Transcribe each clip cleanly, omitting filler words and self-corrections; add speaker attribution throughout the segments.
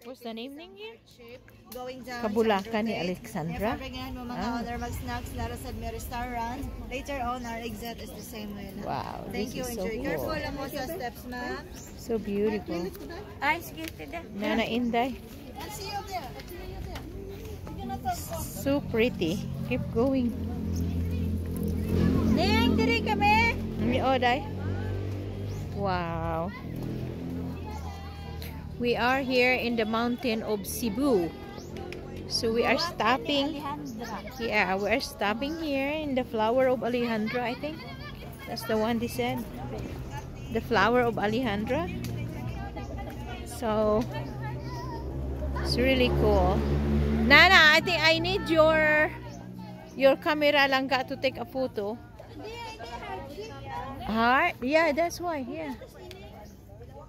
Speaker 1: What's the name here?
Speaker 2: Going down
Speaker 1: Kabulakan ni Alexandra.
Speaker 2: Mag-snacks, Larasad may restaurant. Later on, our exit is the same way.
Speaker 1: Wow,
Speaker 2: Thank you.
Speaker 1: this is so
Speaker 2: Enjoy.
Speaker 1: cool.
Speaker 2: Careful lang mo sa steps, ma'am.
Speaker 1: So beautiful.
Speaker 2: Ay, sige, tada.
Speaker 1: Nana Inday.
Speaker 2: I'll see you there.
Speaker 1: So pretty. Keep going.
Speaker 2: Ning, diri kami.
Speaker 1: Oh, Day. Wow. We are here in the mountain of Cebu. So we are stopping. Yeah, we are stopping here in the flower of Alejandra, I think. That's the one they said. The flower of Alejandra. So it's really cool. Nana, I think I need your camera lang ka to take a photo. Heart? Yeah, that's why. Yeah.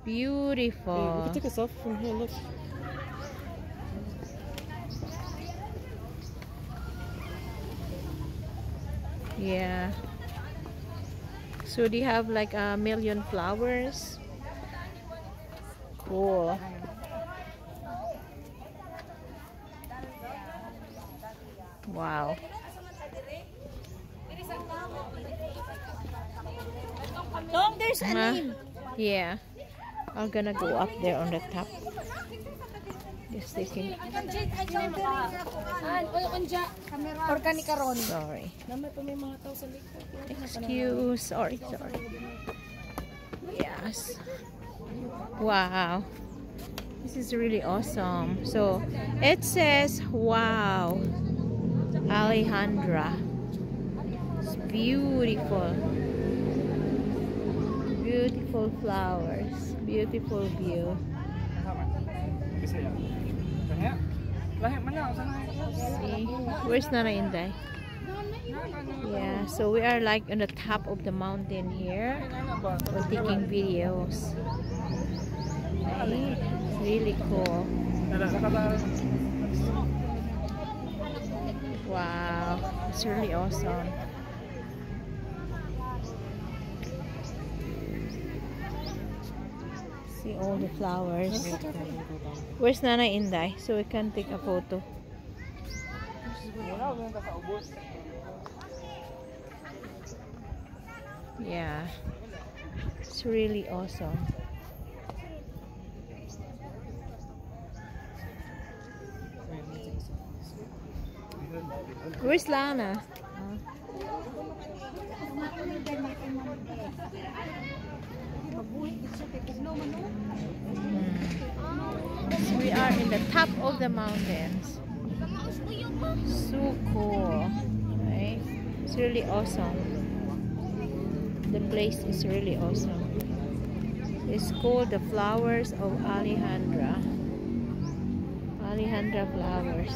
Speaker 1: Beautiful.
Speaker 3: Yeah, we can take a selfie from here, look.
Speaker 1: Yeah. So they have like 1,000,000 flowers. Cool. Wow.
Speaker 2: Tom, there's a name.
Speaker 1: Yeah. I'm gonna go up there on the top. Just taking. Sorry. Excuse. Sorry. Yes. Wow. This is really awesome. So it says, wow, Alejandra. It's beautiful. Beautiful flowers. Beautiful view. See? Where's Nana Inday? Yeah, so we are like on the top of the mountain here. We're taking videos. Okay. It's really cool. Wow, it's really awesome. See all the flowers. Where's Nana Inday? So we can take a photo. Yeah, it's really awesome. Where's Lana? So we are in the top of the mountains. So cool, right? It's really awesome. The place is really awesome. It's called the Flowers of Alejandra. Alejandra flowers.